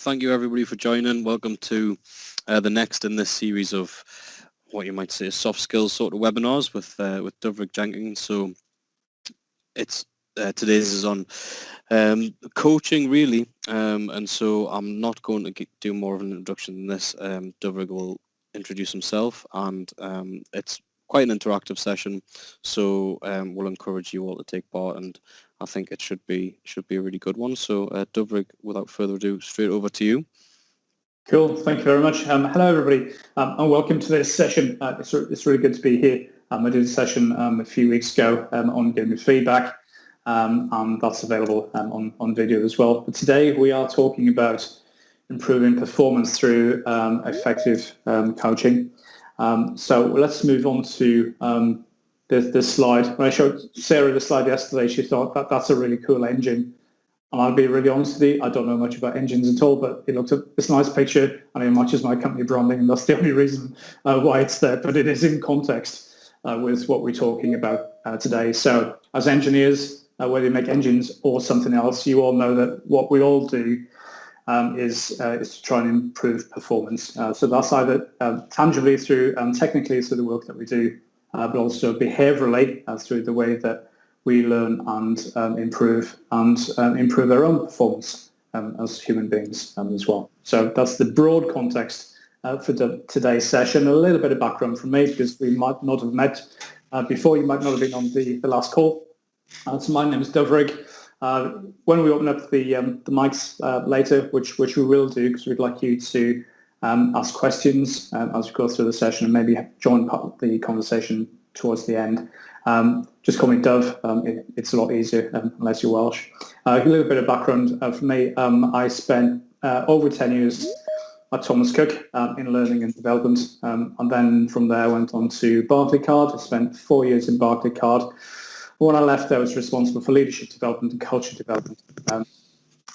thank you everybody for joining. Welcome to the next in this series of what you might say soft skills sort of webinars with Dyfrig Jenkins. So it's today's is on coaching really, and so I'm not going to do more of an introduction than this. Dyfrig will introduce himself, and it's quite an interactive session, so we'll encourage you all to take part, and I think it should be a really good one. So Dyfrig, without further ado, straight over to you. Cool, thank you very much. Hello everybody, and welcome to this session. It's really good to be here. I did a session a few weeks ago on giving feedback, and that's available on video as well. But today we are talking about improving performance through effective coaching. So let's move on to this slide. When I showed Sarah the slide yesterday, she thought that's a really cool engine. And I'll be really honest with you, I don't know much about engines at all, but it looks it's a nice picture and it matches my company branding, and that's the only reason why it's there. But it is in context with what we're talking about today. So as engineers, whether you make engines or something else, you all know that what we all do is to try and improve performance. So that's either tangibly through technically through the work that we do, but also behaviourally through the way that we learn and improve our own performance as human beings as well. So that's the broad context for today's session. A little bit of background from me, because we might not have met before. You might not have been on the last call. So my name is Dyfrig. When we open up the mics later, which we will do, because we'd like you to ask questions as we go through the session, and maybe join the conversation towards the end. Just call me Dove. It's a lot easier unless you're Welsh. A little bit of background for me. I spent over 10 years at Thomas Cook in learning and development, and then from there I went on to Barclaycard. I spent 4 years in Barclaycard. When I left, I was responsible for leadership development and culture development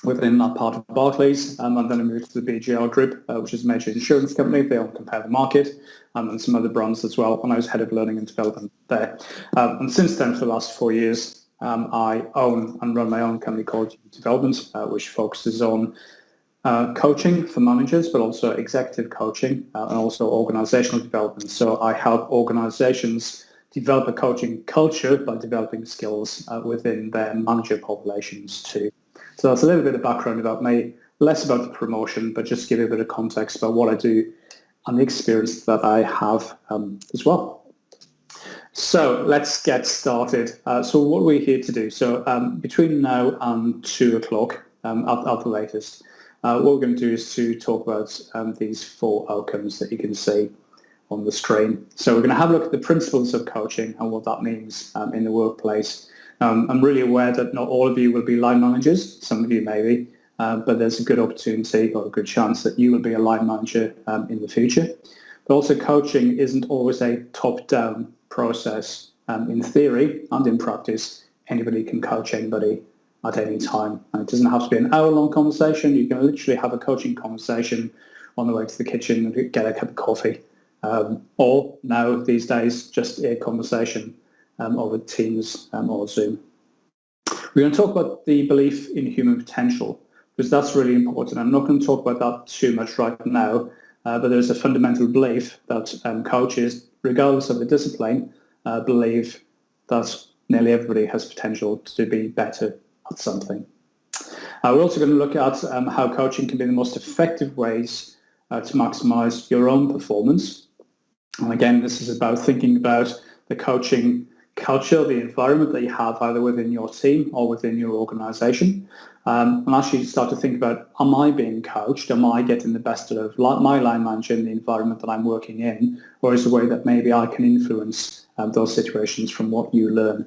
within that part of Barclays, and then I moved to the BGR Group, which is a major insurance company. They own Compare the Market and some other brands as well, and I was head of learning and development there. And since then, for the last 4 years, I own and run my own company called Development, which focuses on coaching for managers, but also executive coaching and also organizational development. So I help organizations develop a coaching culture by developing skills within their manager populations too. So that's a little bit of background about me, less about the promotion, but just give you a bit of context about what I do and the experience that I have as well. So let's get started. So what are we here to do? So between now and 2 o'clock at the latest, what we're going to do is to talk about these 4 outcomes that you can see on the screen. So we're going to have a look at the principles of coaching and what that means in the workplace. I'm really aware that not all of you will be line managers. Some of you may be, but there's a good opportunity or a good chance that you will be a line manager in the future. But also coaching isn't always a top-down process. In theory and in practice, anybody can coach anybody at any time. And it doesn't have to be an hour-long conversation. You can literally have a coaching conversation on the way to the kitchen and get a cup of coffee. Or now, these days, just a conversation over Teams or Zoom. We're going to talk about the belief in human potential, because that's really important. I'm not going to talk about that too much right now, but there's a fundamental belief that coaches, regardless of the discipline, believe that nearly everybody has potential to be better at something. We're also going to look at how coaching can be the most effective ways to maximize your own performance. And again, this is about thinking about the coaching culture, the environment that you have either within your team or within your organization. And actually start to think about, am I being coached? Am I getting the best out of my line manager in the environment that I'm working in? Or is there a way that maybe I can influence those situations from what you learn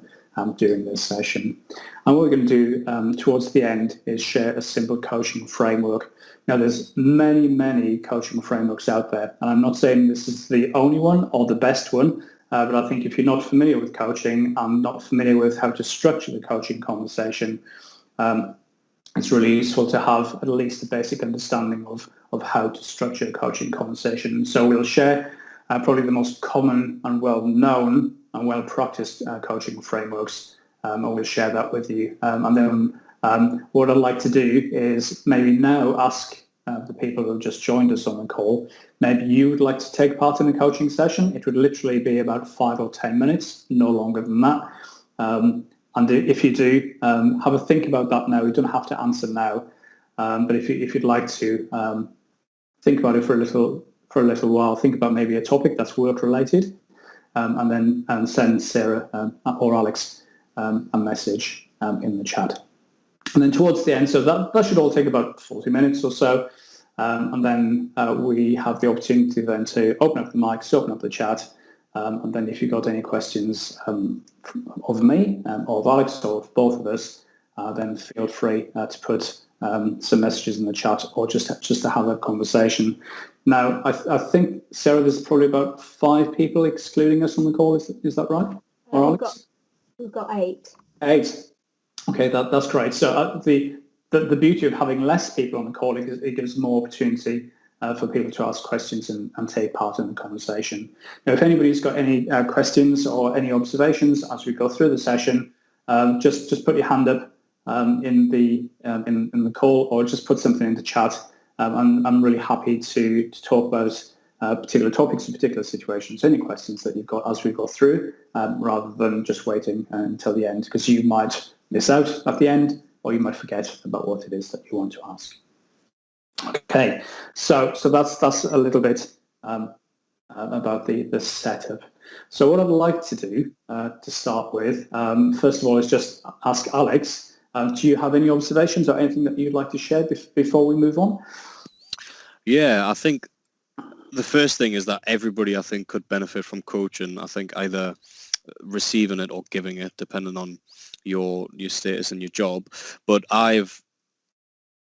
during this session? And what we're going to do towards the end is share a simple coaching framework. Now, there's many coaching frameworks out there, and I'm not saying this is the only one or the best one, but I think if you're not familiar with coaching and not familiar with how to structure the coaching conversation, it's really useful to have at least a basic understanding of how to structure a coaching conversation. So we'll share probably the most common and well-known and well-practiced coaching frameworks, and we'll share that with you. And then what I'd like to do is maybe now ask the people who have just joined us on the call, maybe you would like to take part in a coaching session. It would literally be about 5 or 10 minutes, no longer than that. And if you do, have a think about that now. You don't have to answer now, but if you'd like to think about it for a little while, think about maybe a topic that's work related, and then send Sarah or Alex a message in the chat. And then towards the end, so that should all take about 40 minutes or so, and then we have the opportunity then to open up the mics, open up the chat, and then if you've got any questions of me or of Alex or of both of us, then feel free to put some messages in the chat or just to have a conversation. Now, I think, Sarah, there's probably about 5 people excluding us on the call. Is that right? Or Alex? We've got 8. 8. Okay, that's great. So the beauty of having less people on the call is it gives more opportunity for people to ask questions and take part in the conversation. Now, if anybody's got any questions or any observations as we go through the session, just put your hand up in the call, or just put something in the chat. I'm really happy to talk about particular topics and particular situations, any questions that you've got as we go through, rather than just waiting until the end, because you might miss out at the end, or you might forget about what it is that you want to ask. Okay, so that's a little bit about the setup. So what I'd like to do to start with, first of all, is just ask Alex, do you have any observations or anything that you'd like to share before we move on? Yeah, I think the first thing is that everybody, I think, could benefit from coaching. I think either receiving it or giving it, depending on your status and your job. But I've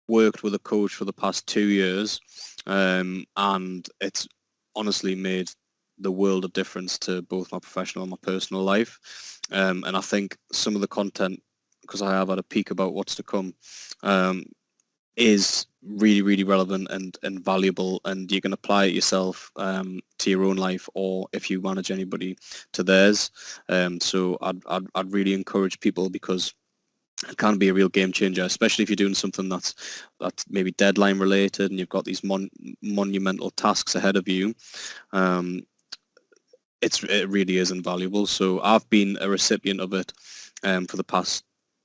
worked with a coach for the past 2 years, and it's honestly made the world of difference to both my professional and my personal life. And I think some of the content, because I have had a peek about what's to come, is really, really relevant and valuable, and you can apply it yourself to your own life, or if you manage anybody, to theirs. So I'd really encourage people, because it can be a real game changer, especially if you're doing something that's maybe deadline related and you've got these monumental tasks ahead of you. It really is invaluable. So I've been a recipient of it for the past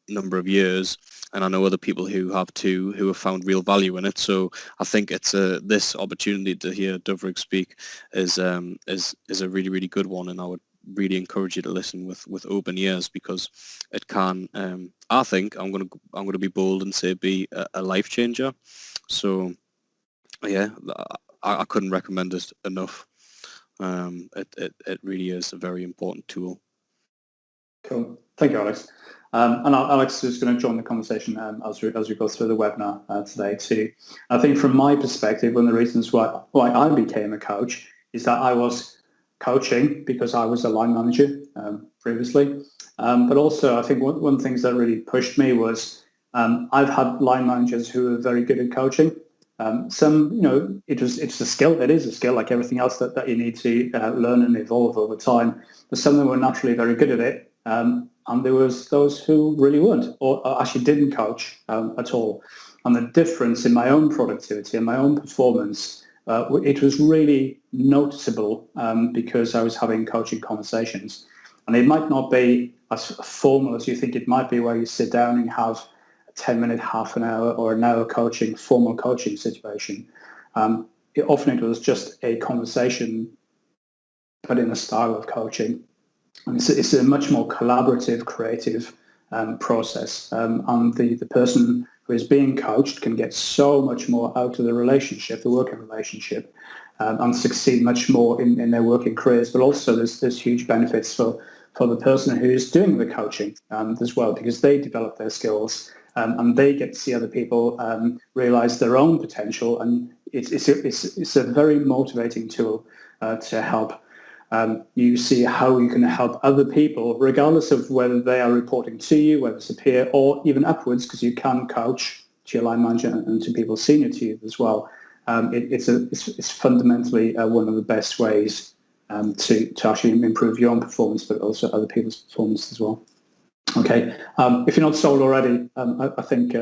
number of years, and I know other people who have too, who have found real value in it. So I think it's this opportunity to hear Dyfrig speak is a really, really good one, and I would really encourage you to listen with open ears, because it can, I think, I'm going to be bold and say, be a life changer. So yeah, I couldn't recommend it enough. It really is a very important tool. Cool. Thank you, Alex. And Alex is going to join the conversation as we go through the webinar today too. I think from my perspective, one of the reasons why I became a coach is that I was coaching because I was a line manager previously. But also, I think one of the things that really pushed me was I've had line managers who are very good at coaching. Some, it's a skill. It is a skill, like everything else that you need to learn and evolve over time. But some of them were naturally very good at it. And there was those who really weren't, or actually didn't coach at all. And the difference in my own productivity and my own performance, it was really noticeable because I was having coaching conversations. And it might not be as formal as you think it might be, where you sit down and have a 10-minute, half an hour or an hour formal coaching situation. Often it was just a conversation, but in a style of coaching. And it's a much more collaborative, creative process. And the person who is being coached can get so much more out of the relationship, the working relationship, and succeed much more in their working careers. But also there's huge benefits for the person who is doing the coaching as well, because they develop their skills and they get to see other people realize their own potential. And it's a very motivating tool to help you see how you can help other people, regardless of whether they are reporting to you, whether it's a peer or even upwards, because you can coach to your line manager and to people senior to you as well. It's fundamentally one of the best ways to actually improve your own performance, but also other people's performance as well. Okay, if you're not sold already, I think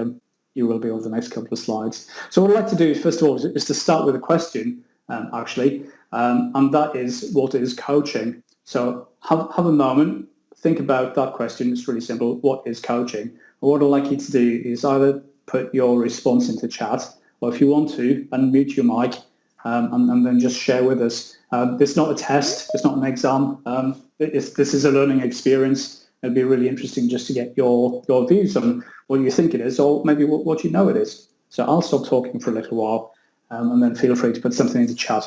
you will be over the next couple of slides. So what I'd like to do, first of all, is to start with a question, actually, and that is, what is coaching? So have a moment, think about that question. It's really simple. What is coaching? And what I'd like you to do is either put your response into chat, or if you want to, unmute your mic, and then just share with us. It's not a test. It's not an exam. This is a learning experience. It'd be really interesting just to get your views on what you think it is, or maybe what you know it is. So I'll stop talking for a little while, and then feel free to put something into chat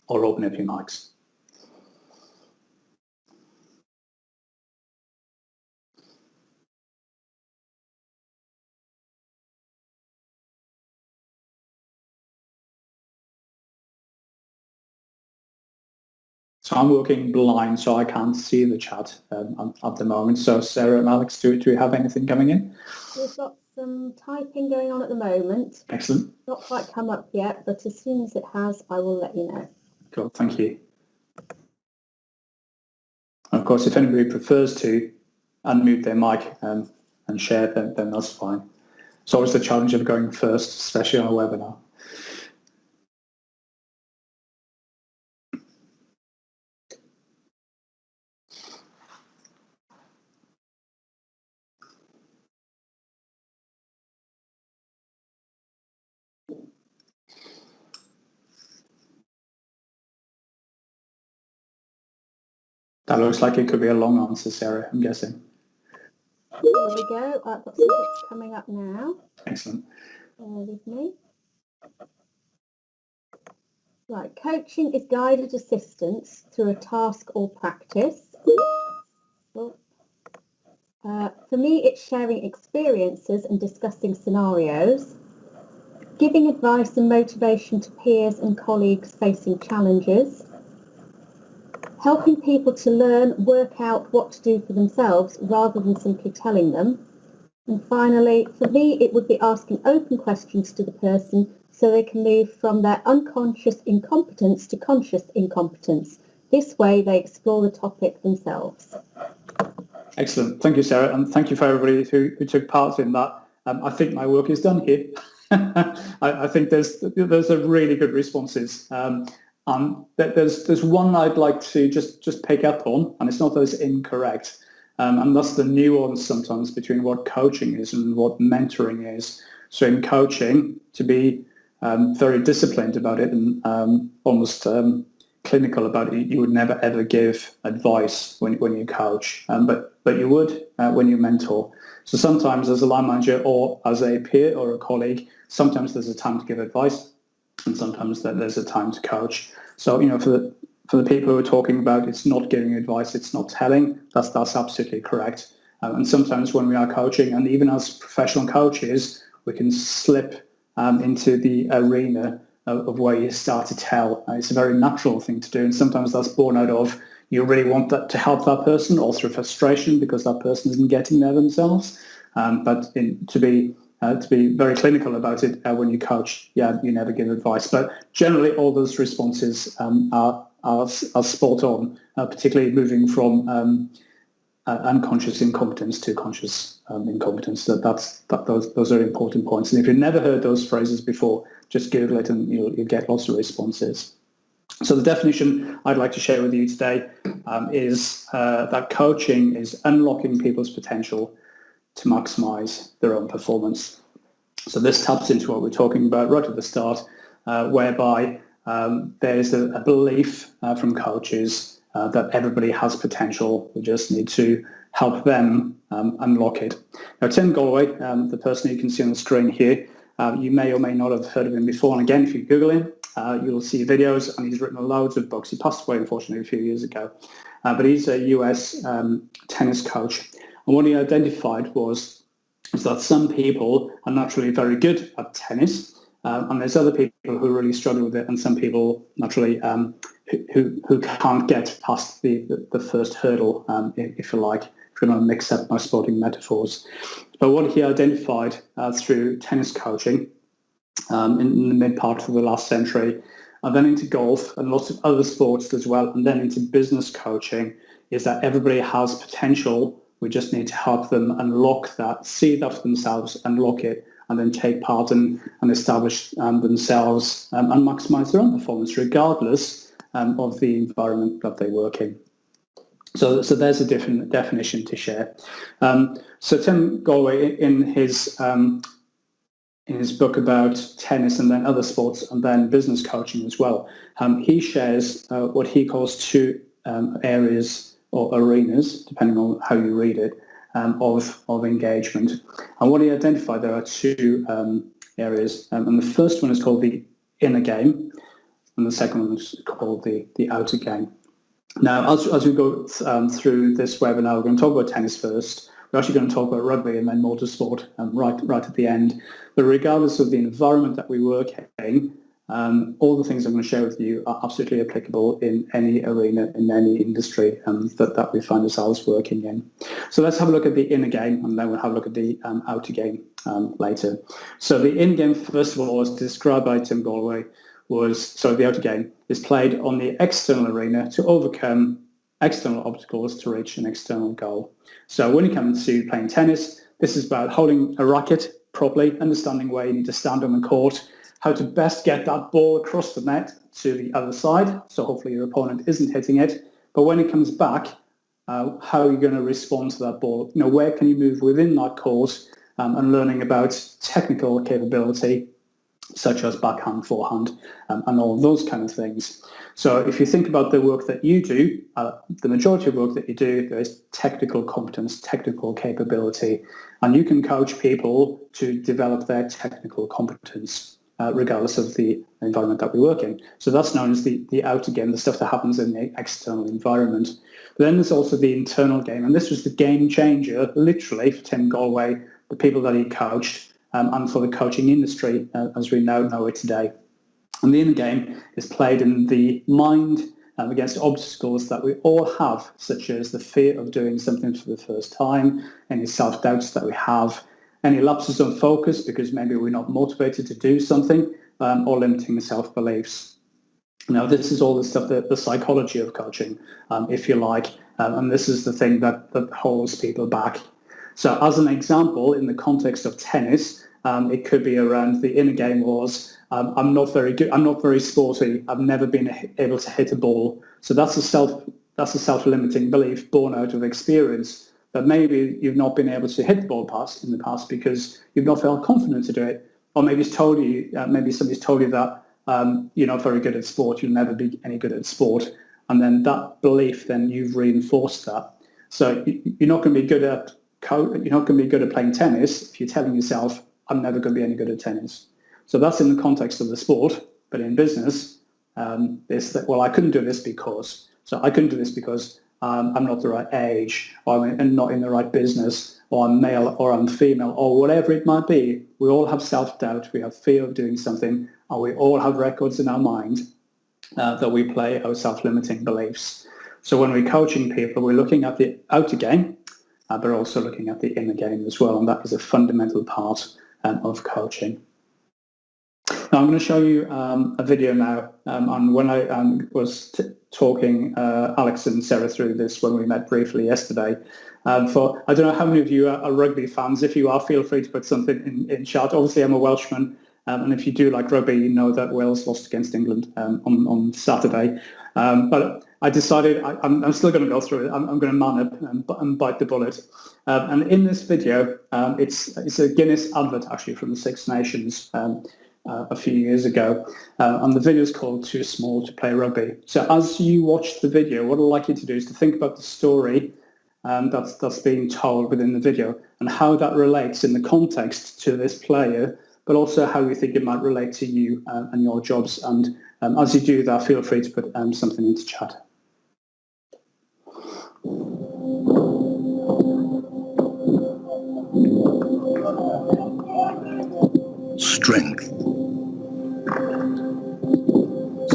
or open up your mics. So I'm working blind, so I can't see the chat at the moment. So Sarah and Alex, do we have anything coming in? We've got some typing going on at the moment. Excellent. Not quite come up yet, but as soon as it has, I will let you know. Cool, thank you. Of course, if anybody prefers to unmute their mic and share, then that's fine. It's always the challenge of going first, especially on a webinar. That looks like it could be a long answer, Sarah, I'm guessing. There we go. I've got some bits coming up now. Excellent. Bear with me. Right, coaching is guided assistance through a task or practice. Well, for me, it's sharing experiences and discussing scenarios, giving advice and motivation to peers and colleagues facing challenges, helping people to learn, work out what to do for themselves rather than simply telling them. And finally, for me, it would be asking open questions to the person so they can move from their unconscious incompetence to conscious incompetence. This way, they explore the topic themselves. Excellent. Thank you, Sarah, and thank you for everybody who took part in that. I think my work is done here. I think there's a really good responses. There's one I'd like to just pick up on, and it's not that it's incorrect, and that's the nuance sometimes between what coaching is and what mentoring is. So in coaching, to be very disciplined about it and almost clinical about it, you would never ever give advice when you coach, but you would when you mentor. So sometimes as a line manager or as a peer or a colleague, sometimes there's a time to give advice, and sometimes there's a time to coach. So, for the people who are talking about it's not giving advice, it's not telling, that's absolutely correct. And sometimes when we are coaching, and even as professional coaches, we can slip into the arena of where you start to tell. It's a very natural thing to do, and sometimes that's born out of you really want that to help that person, or through frustration because that person isn't getting there themselves. To be very clinical about it when you coach, you never give advice. But generally, all those responses are spot on, particularly moving from unconscious incompetence to conscious incompetence. Those are important points. And if you've never heard those phrases before, just Google it and you'll get lots of responses. So the definition I'd like to share with you today is that coaching is unlocking people's potential to maximize their own performance. So this taps into what we're talking about right at the start, whereby there's a belief from coaches that everybody has potential. We just need to help them unlock it. Now, Tim Galloway, the person you can see on the screen here, you may or may not have heard of him before. And again, if you Google him, you'll see videos, and he's written loads of books. He passed away, unfortunately, a few years ago. But he's a US tennis coach. And what he identified is that some people are naturally very good at tennis, and there's other people who really struggle with it, and some people naturally who can't get past the first hurdle, if you like, if you're going to mix up my sporting metaphors. But what he identified through tennis coaching in the mid part of the last century, and then into golf and lots of other sports as well, and then into business coaching, is that everybody has potential. We just need to help them unlock that, see that for themselves, unlock it, and then take part and establish themselves and maximise their own performance regardless of the environment that they work in. So there's a different definition to share. So Tim Galway, in his book about tennis and then other sports and then business coaching as well, he shares what he calls two areas or arenas, depending on how you read it, of engagement. And what he identified, there are two areas, and the first one is called the inner game, and the second one is called the outer game. Now, as we go through this webinar, we're going to talk about tennis first. We're actually going to talk about rugby and then motorsport right at the end. But regardless of the environment that we work in, all the things I'm going to share with you are absolutely applicable in any arena, in any industry that we find ourselves working in. So let's have a look at the inner game, and then we'll have a look at the outer game later. So the inner game, first of all, was described by Tim Galway, the outer game is played on the external arena to overcome external obstacles to reach an external goal. So when it comes to playing tennis, this is about holding a racket properly, understanding where you need to stand on the court, how to best get that ball across the net to the other side, so hopefully your opponent isn't hitting it. But when it comes back, how are you going to respond to that ball? Where can you move within that court, and learning about technical capability, such as backhand, forehand, and all those kind of things. So if you think about the work that you do, the majority of work that you do, there is technical competence, technical capability, and you can coach people to develop their technical competence, regardless of the environment that we work in. So that's known as the outer game, the stuff that happens in the external environment. But then there's also the internal game, and this was the game changer, literally, for Tim Galway, the people that he coached, and for the coaching industry as we now know it today. And the inner game is played in the mind against obstacles that we all have, such as the fear of doing something for the first time, any self-doubts that we have, any lapses of focus because maybe we're not motivated to do something, or limiting self-beliefs. Now, this is all the stuff, the psychology of coaching, if you like, and this is the thing that holds people back. So as an example, in the context of tennis, it could be around the inner game was, I'm not very good, I'm not very sporty, I've never been able to hit a ball. So that's a self-limiting belief born out of experience, that maybe you've not been able to hit the ball in the past because you've not felt confident to do it. Or maybe somebody's told you that you're not very good at sport, you'll never be any good at sport. And then that belief, then you've reinforced that. So you're not going to be good at playing tennis if you're telling yourself, I'm never going to be any good at tennis. So that's in the context of the sport, but in business, it's that, well, I couldn't do this because. So I couldn't do this because I'm not the right age, or I'm not in the right business, or I'm male or I'm female, or whatever it might be. We all have self-doubt, we have fear of doing something, and we all have records in our mind that we play our self-limiting beliefs. So when we're coaching people, we're looking at the outer game, but also looking at the inner game as well, and that is a fundamental part of coaching. Now I'm going to show you a video now, and when I was talking Alex and Sarah through this when we met briefly yesterday. I don't know how many of you are rugby fans. If you are, feel free to put something in chat. Obviously, I'm a Welshman, and if you do like rugby, you know that Wales lost against England on Saturday. But I decided I'm still going to go through it. I'm going to man up and bite the bullet. And in this video, it's a Guinness advert actually from the Six Nations a few years ago, and the video is called "Too Small to Play Rugby." So as you watch the video, what I'd like you to do is to think about the story that's being told within the video and how that relates in the context to this player, but also how you think it might relate to you and your jobs. And as you do that, feel free to put something into chat. Strength,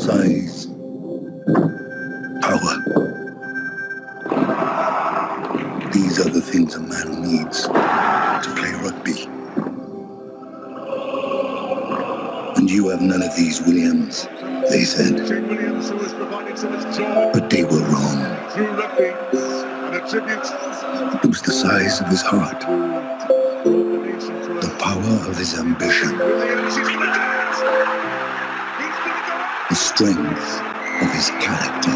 size, power. These are the things a man needs to play rugby. And you have none of these, Williams, they said. But they were wrong. It was the size of his heart, the power of his ambition, the strength of his character.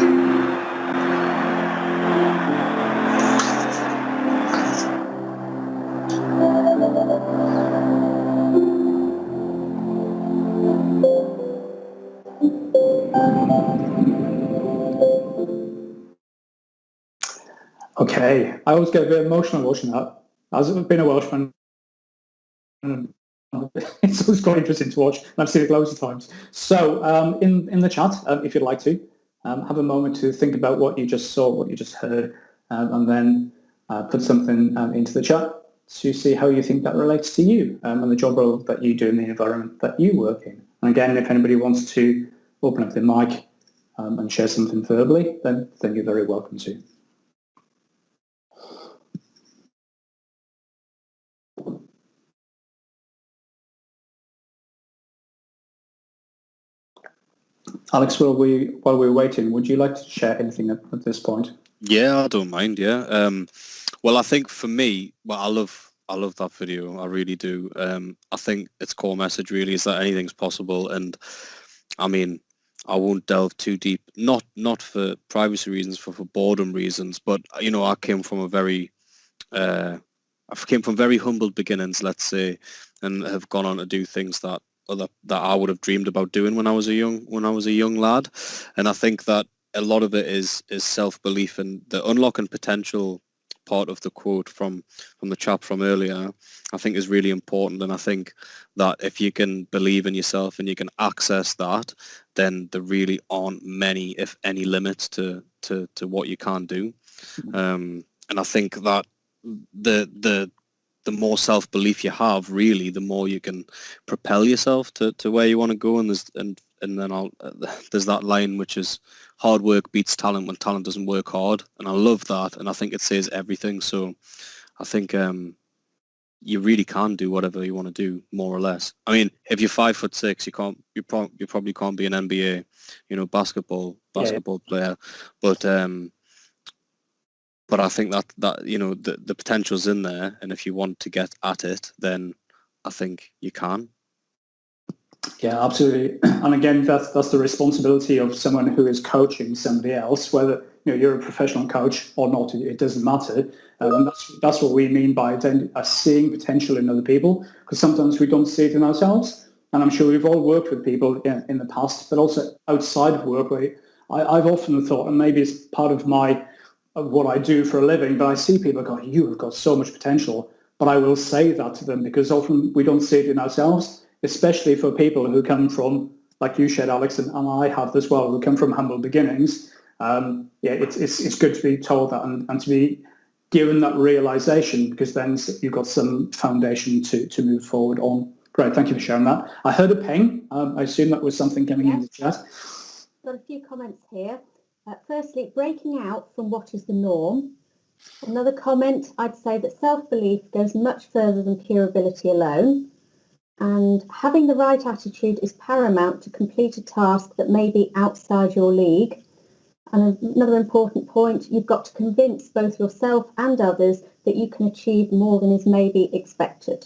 Okay, I always get a bit emotional watching that. As I've been a Welshman, it's always quite interesting to watch. I've seen it loads of times. So in the chat, if you'd like to, have a moment to think about what you just saw, what you just heard, and then put something into the chat to see how you think that relates to you and the job role that you do in the environment that you work in. And again, if anybody wants to open up their mic and share something verbally, then you're very welcome to. Alex, while we're waiting, would you like to share anything at this point? Yeah, I don't mind. Yeah. Well, I think for me, well, I love that video. I really do. I think its core message really is that anything's possible, and I mean, I won't delve too deep. Not for privacy reasons, for boredom reasons. But you know, I came from very humble beginnings, let's say, and have gone on to do things that I would have dreamed about doing when I was a young lad. And I think that a lot of it is self-belief, and the unlocking potential part of the quote from the chap from earlier, I think is really important. And I think that if you can believe in yourself and you can access that, then there really aren't many, if any, limits to what you can do. And I think that the more self-belief you have, really, the more you can propel yourself to where you want to go. And there's that line which is hard work beats talent when talent doesn't work hard. And I love that. And I think it says everything. So I think you really can do whatever you want to do, more or less. I mean, if you're 5'6", you probably can't be an NBA, basketball player. But I think that the potential's in there, and if you want to get at it, then I think you can. Yeah, absolutely. And again, that's the responsibility of someone who is coaching somebody else, whether you're a professional coach or not. It doesn't matter. And that's what we mean by seeing potential in other people, because sometimes we don't see it in ourselves. And I'm sure we've all worked with people in the past, but also outside of work. I've often thought, and maybe it's part of what I do for a living, but I see people go, you have got so much potential. But I will say that to them because often we don't see it in ourselves, especially for people who come from, like you said, Alex, and I have as well, who come from humble beginnings. It's good to be told that and to be given that realization, because then you've got some foundation to move forward on. Great, thank you for sharing that. I heard a ping. I assume that was something coming in the chat. Got a few comments here. Firstly, breaking out from what is the norm. Another comment, I'd say that self-belief goes much further than pure ability alone. And having the right attitude is paramount to complete a task that may be outside your league. And another important point, you've got to convince both yourself and others that you can achieve more than is maybe expected.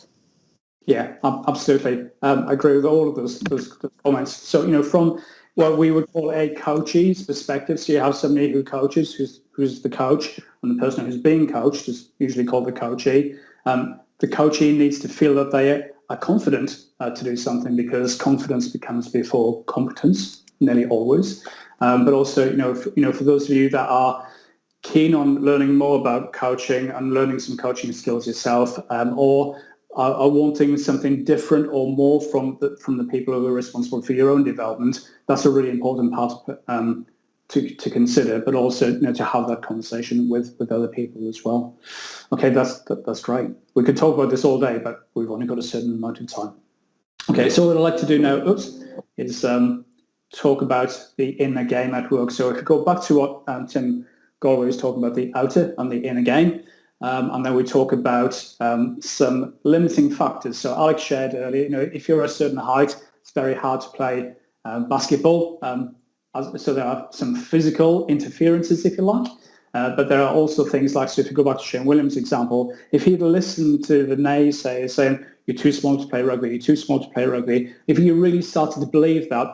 Yeah, absolutely. I agree with all of those comments. So, from what we would call a coachee's perspective, so you have somebody who coaches, who's the coach, and the person who's being coached is usually called the coachee. The coachee needs to feel that they are confident to do something, because confidence becomes before competence, nearly always. But also, for those of you that are keen on learning more about coaching and learning some coaching skills yourself, or are wanting something different or more from the people who are responsible for your own development, that's a really important part to consider, but also to have that conversation with other people as well. Okay, that's great. We could talk about this all day, but we've only got a certain amount of time. Okay, so what I'd like to do now is talk about the inner game at work. So if you go back to what Tim Galway was talking about, the outer and the inner game, and then we talk about some limiting factors. So Alex shared earlier, if you're a certain height, it's very hard to play basketball. So there are some physical interferences, if you like. But there are also things like, so if you go back to Shane Williams' example, if he'd listened to the naysayers saying, you're too small to play rugby, you're too small to play rugby, if you really started to believe that,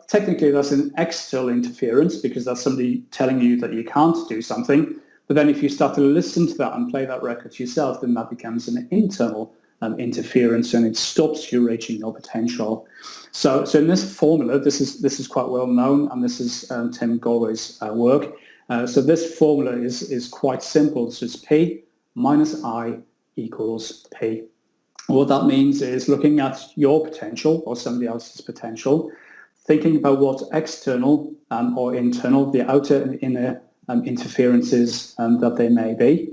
technically that's an external interference because that's somebody telling you that you can't do something. But then if you start to listen to that and play that record yourself, then that becomes an internal interference, and it stops you reaching your potential. So in this formula, this is quite well known, and this is Tim Galway's work. So this formula is quite simple. So it's P minus I equals P. What that means is looking at your potential or somebody else's potential, thinking about what external or internal, the outer and inner interferences that they may be,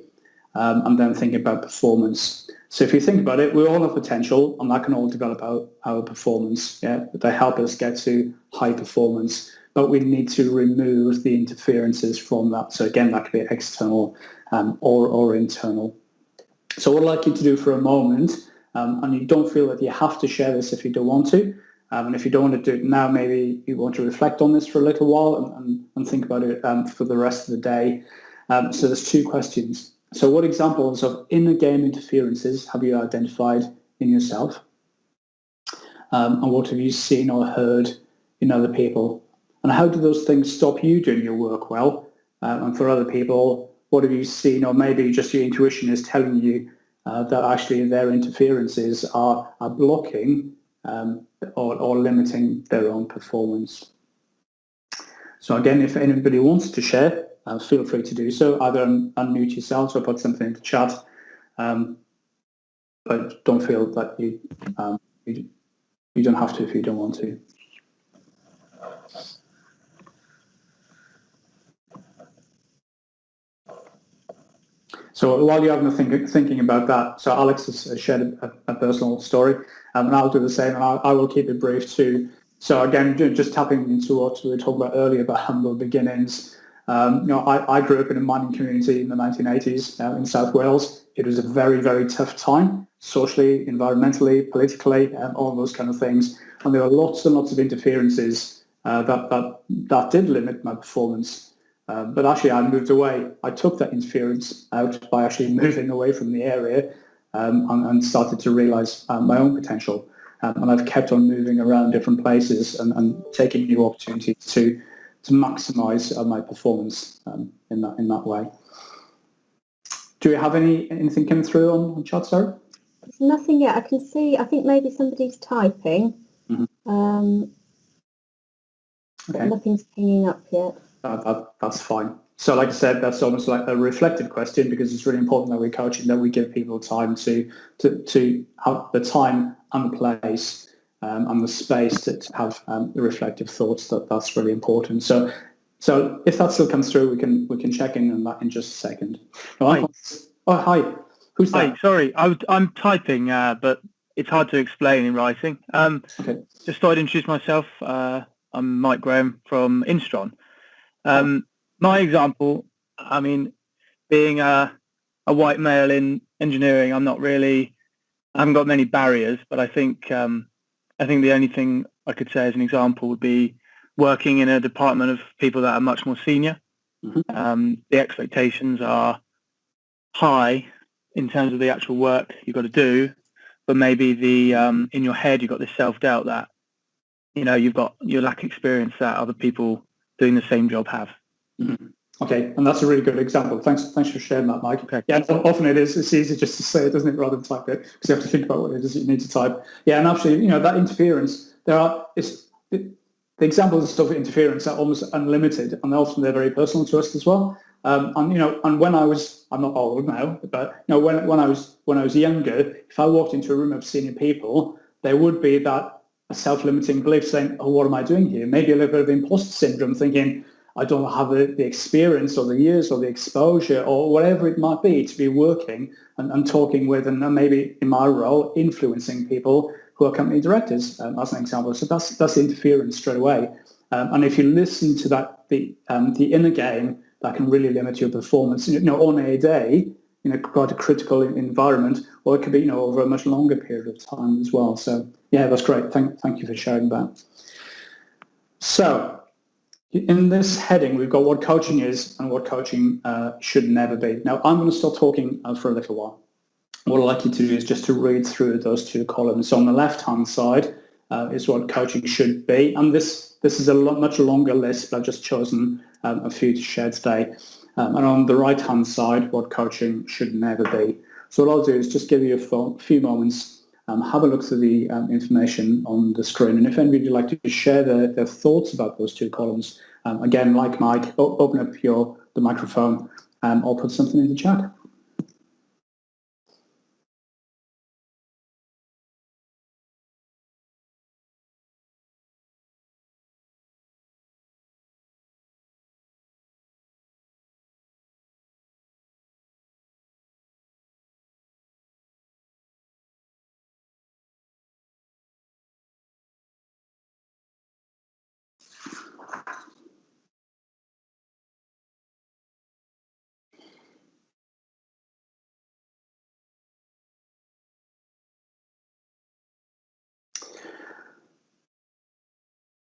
and then thinking about performance. So if you think about it, we all have potential, and that can all develop our performance. Yeah, they help us get to high performance, but we need to remove the interferences from that. So again, that could be external or internal. So what I'd like you to do for a moment, and you don't feel that you have to share this if you don't want to, and if you don't want to do it now, maybe you want to reflect on this for a little while and think about it for the rest of the day. So there's two questions. So what examples of inner game interferences have you identified in yourself? And what have you seen or heard in other people? And how do those things stop you doing your work well? And for other people, what have you seen, or maybe just your intuition is telling you that actually their interferences are blocking or limiting their own performance? So again, if anybody wants to share, feel free to do so. Either unmute yourselves or put something in the chat. But don't feel that you don't have to if you don't want to. So while you're having thinking about that, so Alex has shared a personal story, and I'll do the same, and I will keep it brief too. So again, just tapping into what we were talking about earlier about humble beginnings. I grew up in a mining community in the 1980s in South Wales. It was a very, very tough time, socially, environmentally, politically, all those kind of things. And there were lots and lots of interferences that did limit my performance. But actually, I moved away. I took that interference out by actually moving away from the area and started to realise my own potential. And I've kept on moving around different places and taking new opportunities to maximise my performance in that way. Do we have anything coming through on chat, Sarah? There's nothing yet. I can see. I think maybe somebody's typing. Mm-hmm. But nothing's pinging up yet. That's fine. So like I said, that's almost like a reflective question, because it's really important that we're coaching, that we give people time to have the time and the place and the space to have the reflective thoughts. That's really important. So if that still comes through, we can check in on that in just a second. Hi. Oh, hi. Who's that? Hi, sorry, I'm typing, but it's hard to explain in writing. Okay. Just thought I'd introduce myself. I'm Mike Graham from Instron. My example, I mean, being a white male in engineering, I haven't got many barriers, but I think the only thing I could say as an example would be working in a department of people that are much more senior. Mm-hmm. The expectations are high in terms of the actual work you've got to do, but maybe in your head you've got this self-doubt that you lack experience that other people doing the same job have. Mm-hmm. Okay, and that's a really good example. Thanks for sharing that, Mike. Okay. Yeah, often it's easy just to say it, doesn't it, rather than type it, because you have to think about what it is that you need to type. Yeah, and actually, that interference, the examples of interference are almost unlimited, and often they're very personal to us as well. And when I'm not old now, but when I was younger, if I walked into a room of senior people, there would be that self-limiting belief saying, "Oh, what am I doing here?" Maybe a little bit of imposter syndrome, thinking, I don't have the experience or the years or the exposure or whatever it might be to be working and talking with, and maybe in my role influencing people who are company directors, as an example. So that's interference straight away. And if you listen to that, the inner game, that can really limit your performance. On a day, quite a critical environment, or it could be over a much longer period of time as well. So yeah, that's great. Thank you for sharing that. So In this heading, we've got what coaching is and what coaching should never be. Now, I'm going to stop talking for a little while. What I'd like you to do is just to read through those two columns. So on the left-hand side is what coaching should be. And this is a much longer list, but I've just chosen a few to share today. And on the right-hand side, what coaching should never be. So what I'll do is just give you a few moments, have a look through the information on the screen. And if anybody would like to share their thoughts about those two columns, again, like Mike, open up the microphone or put something in the chat.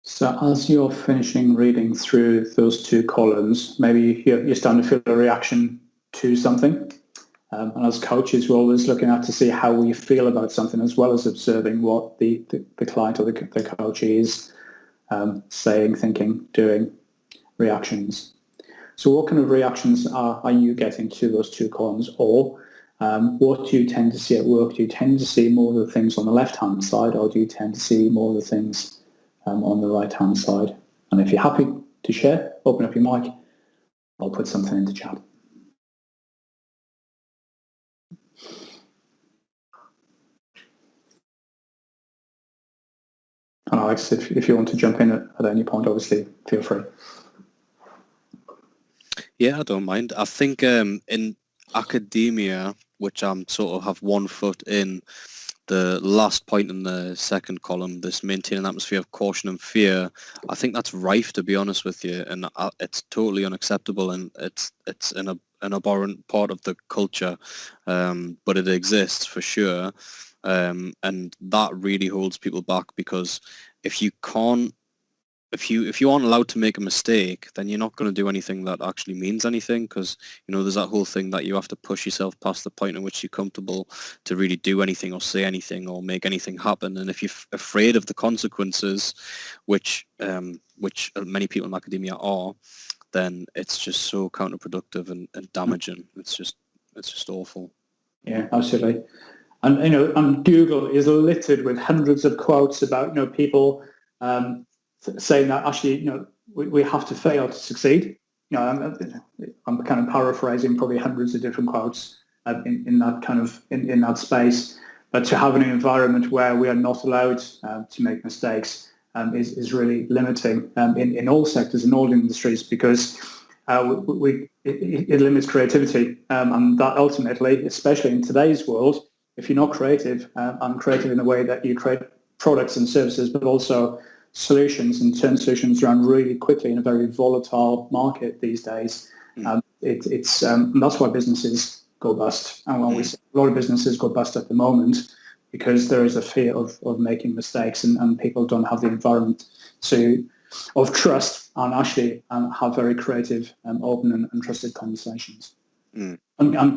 So as you're finishing reading through those two columns, maybe you're starting to feel a reaction to something. And as coaches, we're always looking at to see how we feel about something, as well as observing what the client or the coach is saying, thinking, doing, reactions. So what kind of reactions are you getting to those two columns? Or what do you tend to see at work? Do you tend to see more of the things on the left-hand side, or do you tend to see more of the things on the right-hand side? And if you're happy to share, open up your mic. I'll put something into chat. And Alex, if you want to jump in at any point, obviously, feel free. Yeah, I don't mind. I think in academia, which I'm sort of have one foot in, the last point in the second column, this maintain an atmosphere of caution and fear, I think that's rife, to be honest with you, and it's totally unacceptable, and it's an abhorrent part of the culture, but it exists for sure, and that really holds people back, because if you aren't allowed to make a mistake, then you're not going to do anything that actually means anything, because, you know, there's that whole thing that you have to push yourself past the point in which you're comfortable to really do anything or say anything or make anything happen. And if you're afraid of the consequences, which many people in academia are, then it's just so counterproductive and damaging. It's just awful. Yeah, absolutely. And, you know, and Google is littered with hundreds of quotes about, you know, people saying that actually, you know, we have to fail to succeed. You know, I'm kind of paraphrasing probably hundreds of different quotes in that kind of in that space. But to have an environment where we are not allowed to make mistakes is really limiting in all sectors, in all industries, because it limits creativity, and that ultimately, especially in today's world, if you're not creative and creative in the way that you create products and services, but also solutions and turn solutions around really quickly in a very volatile market these days. That's why businesses go bust. And when we see a lot of businesses go bust at the moment, because there is a fear of making mistakes, and people don't have the environment of trust and actually have very creative, open and trusted conversations. And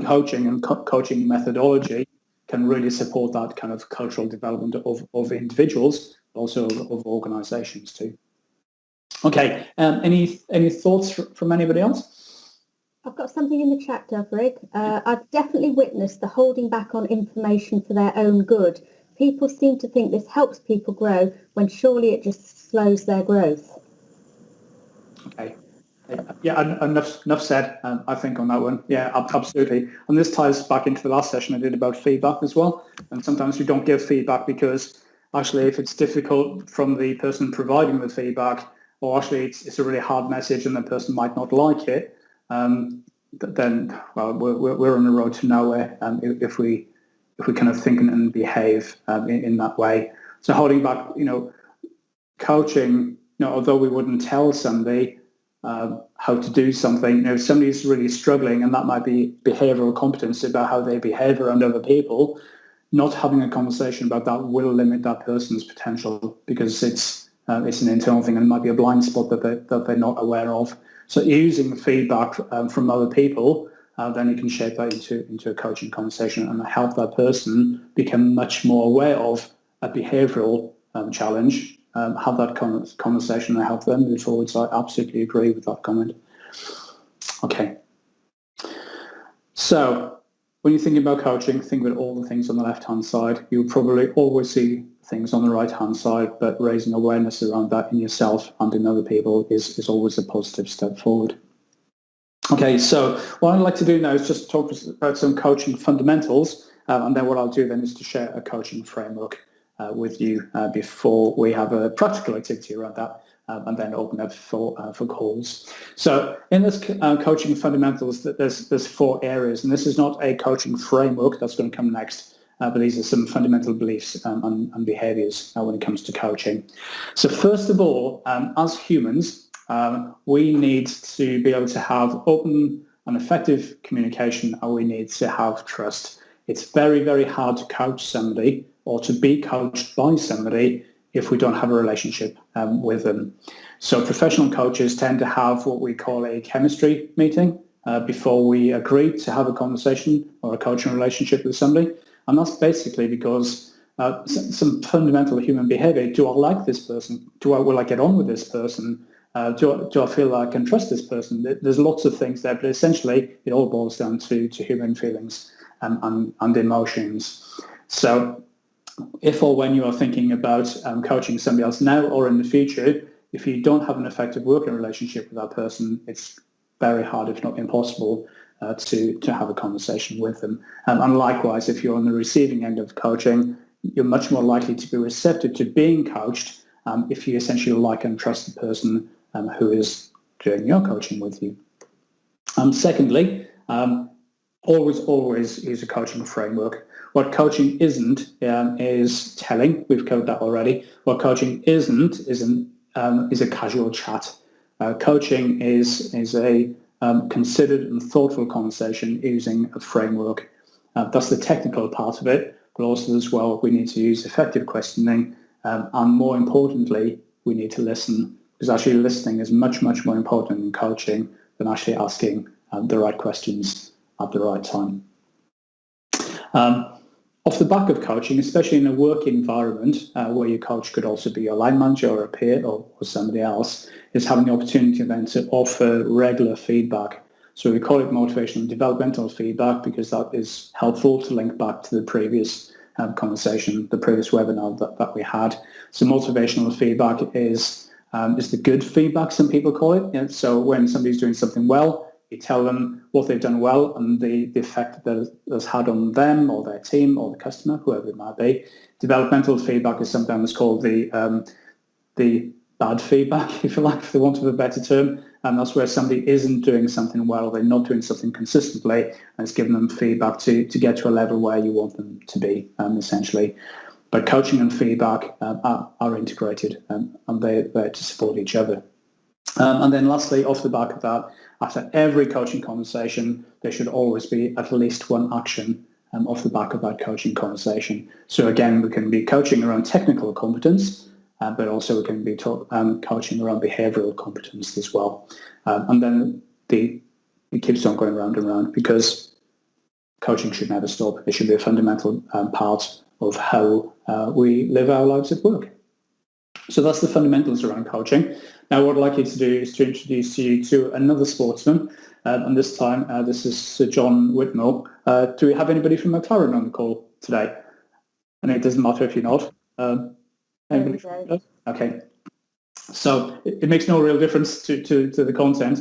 coaching methodology can really support that kind of cultural development of individuals, also of organizations too. Okay, any thoughts from anybody else? I've got something in the chat, Dyfrig. I've definitely witnessed the holding back on information for their own good. People seem to think this helps people grow, when surely it just slows their growth. Okay. Yeah, enough said, I think, on that one. Yeah, absolutely. And this ties back into the last session I did about feedback as well. And sometimes we don't give feedback because actually if it's difficult from the person providing the feedback, or actually it's a really hard message and the person might not like it, then, well, we're on the road to nowhere if we kind of think and behave in that way. So holding back, you know, coaching, you know, although we wouldn't tell somebody how to do something, you know, if somebody's really struggling, and that might be behavioral competence about how they behave around other people, not having a conversation about that will limit that person's potential, because it's it's an internal thing, and it might be a blind spot that they're not aware of. So using feedback from other people, then you can shape that into a coaching conversation and help that person become much more aware of a behavioural challenge, have that conversation and help them move forward. So I absolutely agree with that comment. Okay. So when you're thinking about coaching, think about all the things on the left-hand side. You'll probably always see things on the right-hand side, but raising awareness around that in yourself and in other people is always a positive step forward. Okay, so what I'd like to do now is just talk about some coaching fundamentals, and then what I'll do then is to share a coaching framework with you before we have a practical activity around that, and then open up for calls. So in this coaching fundamentals, there's 4 areas, and this is not a coaching framework that's going to come next, but these are some fundamental beliefs and behaviours when it comes to coaching. So first of all, as humans, we need to be able to have open and effective communication, and we need to have trust. It's very, very hard to coach somebody or to be coached by somebody if we don't have a relationship with them. So professional coaches tend to have what we call a chemistry meeting before we agree to have a conversation or a coaching relationship with somebody. And that's basically because some fundamental human behavior. Do I like this person? Will I get on with this person? Do I feel like I can trust this person? There's lots of things there, but essentially it all boils down to human feelings and emotions. So if or when you are thinking about coaching somebody else now or in the future, if you don't have an effective working relationship with that person, it's very hard, if not impossible, to have a conversation with them. And likewise, if you're on the receiving end of coaching, you're much more likely to be receptive to being coached if you essentially like and trust the person who is doing your coaching with you. Secondly, always use a coaching framework. What coaching isn't is telling. We've covered that already. What coaching isn't is a casual chat. Coaching is a considered and thoughtful conversation using a framework. That's the technical part of it, but also as well we need to use effective questioning, and more importantly, we need to listen, because actually listening is much, much more important in coaching than actually asking the right questions at the right time. Off the back of coaching, especially in a work environment where your coach could also be your line manager or a peer or somebody else, is having the opportunity then to offer regular feedback. So we call it motivational and developmental feedback because that is helpful to link back to the previous conversation, the previous webinar that we had. So motivational feedback is the good feedback, some people call it. And so when somebody's doing something well, you tell them what they've done well and the effect that has had on them or their team or the customer, whoever it might be. Developmental feedback is sometimes called the bad feedback, if you like, for the want of a better term. And that's where somebody isn't doing something well, they're not doing something consistently, and it's giving them feedback to get to a level where you want them to be, essentially. But coaching and feedback are integrated, and they're there to support each other. And then lastly, off the back of that, after every coaching conversation, there should always be at least one action off the back of that coaching conversation. So again, we can be coaching around technical competence, but also we can be coaching around behavioural competence as well. And then it keeps on going round and round, because coaching should never stop. It should be a fundamental part of how we live our lives at work. So that's the fundamentals around coaching. Now what I'd like you to do is to introduce you to another sportsman, and this time this is Sir John Whitmore. Do we have anybody from McLaren on the call today? And it doesn't matter if you're not. Anybody from okay. So it makes no real difference to the content.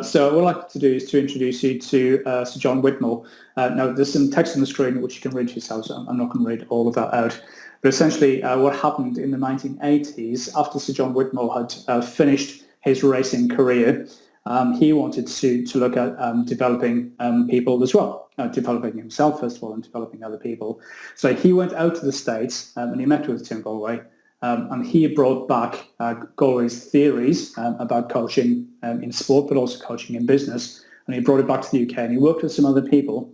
So what I'd like to do is to introduce you to Sir John Whitmore. Now there's some text on the screen which you can read yourself, so I'm not going to read all of that out. But essentially what happened in the 1980s, after Sir John Whitmore had finished his racing career, he wanted to look at developing people as well, developing himself first of all and developing other people. So he went out to the States and he met with Tim Galway, and he brought back Galway's theories about coaching in sport, but also coaching in business, and he brought it back to the UK and he worked with some other people,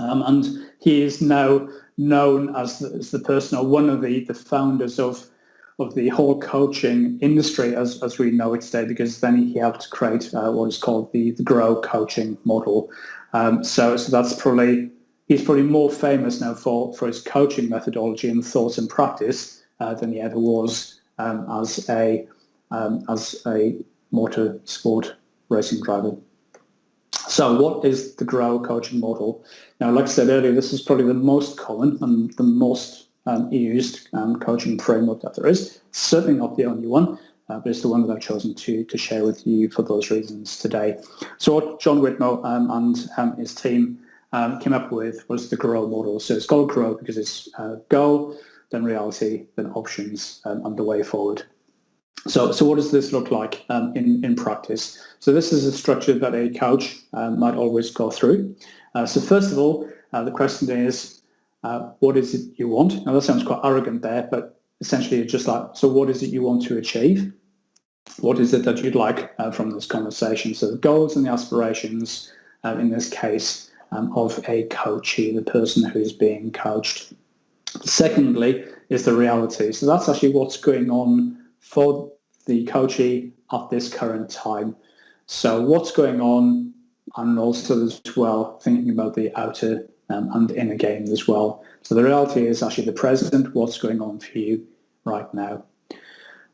and he is now known as the person or one of the founders of of the whole coaching industry as we know it today, because then he helped create what is called the GROW coaching model. So that's probably, he's probably more famous now for his coaching methodology and thoughts and practice than he ever was as a motorsport racing driver. So what is the GROW coaching model? Now, like I said earlier, this is probably the most common and the most used coaching framework that there is. Certainly not the only one, but it's the one that I've chosen to share with you for those reasons today. So what John Whitmore and his team came up with was the GROW model. So it's called GROW because it's goal, then reality, then options, and the way forward. So what does this look like in practice? So this is a structure that a coach might always go through. So first of all, the question is, what is it you want? Now that sounds quite arrogant there, but essentially it's just like, so what is it you want to achieve? What is it that you'd like from this conversation? So the goals and the aspirations, in this case, of a coachee, the person who's being coached. Secondly is the reality. So that's actually what's going on for the coachee at this current time. So what's going on, and also as well thinking about the outer and inner game as well. So the reality is actually the present, what's going on for you right now.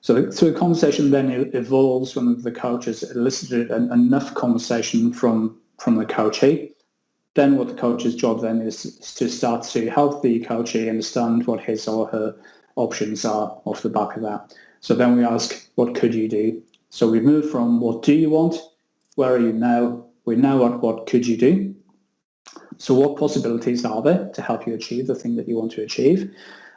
So the conversation then evolves when the coach has elicited enough conversation from the coachee. Then what the coach's job then is to start to help the coachee understand what his or her options are off the back of that. So then we ask, what could you do? So we move from what do you want? Where are you now? We now what could you do? So what possibilities are there to help you achieve the thing that you want to achieve?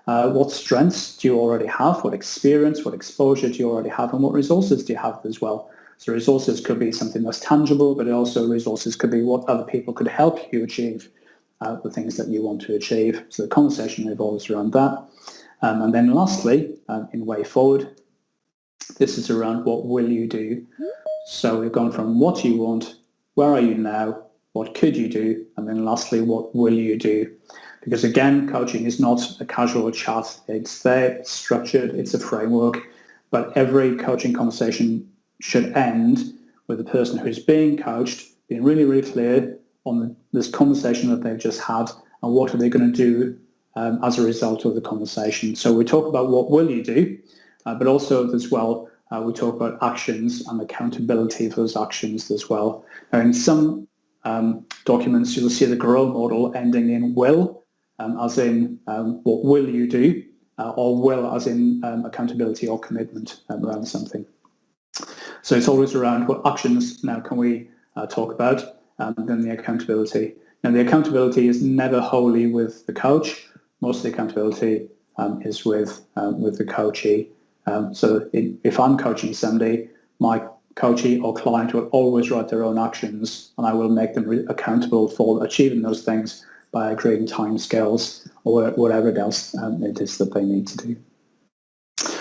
What strengths do you already have? What experience, what exposure do you already have? And what resources do you have as well? So resources could be something that's tangible, but also resources could be what other people could help you achieve the things that you want to achieve. So the conversation revolves around that. And then lastly, in way forward, this is around what will you do? So we've gone from what you want, where are you now, what could you do, and then lastly, what will you do? Because again, coaching is not a casual chat. It's there, it's structured, it's a framework, but every coaching conversation should end with the person who's being coached being really, really clear on this conversation that they've just had and what are they going to do as a result of the conversation. So we talk about what will you do, but also as well, we talk about actions and accountability for those actions as well. Now, in some documents, you'll see the GROW model ending in will, as in what will you do, or will as in accountability or commitment around something. So it's always around what actions now can we talk about, and then the accountability. Now the accountability is never wholly with the coach. Most of the accountability is with the coachee. So if I'm coaching somebody, my coachee or client will always write their own actions, and I will make them accountable for achieving those things by agreeing timescales or whatever else it is that they need to do.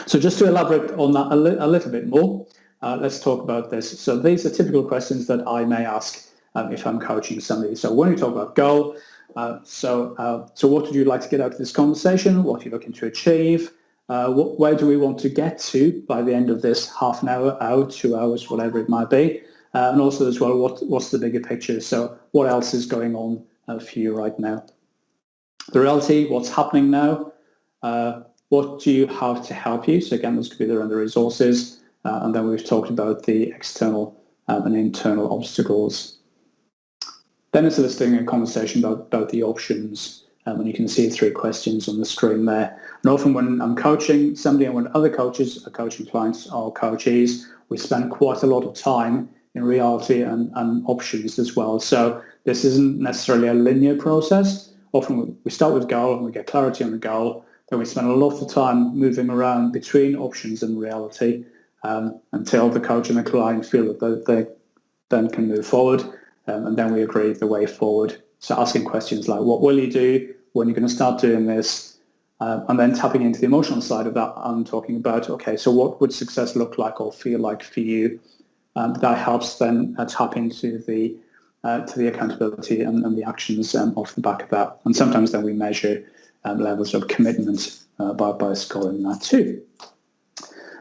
So just to elaborate on that a little bit more, let's talk about this. So these are typical questions that I may ask if I'm coaching somebody. So when we talk about goal, so what would you like to get out of this conversation? What are you looking to achieve? Where do we want to get to by the end of this half an hour, 2 hours, whatever it might be? And also as well, what's the bigger picture? So what else is going on for you right now? The reality, what's happening now? What do you have to help you? So again, those could be around the resources. And then we've talked about the external and internal obstacles. Then it's listing a conversation about the options. And you can see 3 questions on the screen there. And often when I'm coaching somebody and when other coaches are coaching clients or coachees, we spend quite a lot of time in reality and options as well. So this isn't necessarily a linear process. Often we start with goal and we get clarity on the goal. Then we spend a lot of time moving around between options and reality until the coach and the client feel that they then can move forward. And then we agree the way forward. So asking questions like, what will you do? When are you going to start doing this? And then tapping into the emotional side of that and talking about, okay, so what would success look like or feel like for you? That helps then tap into the accountability and the actions off the back of that. And sometimes then we measure levels of commitment by scoring that too.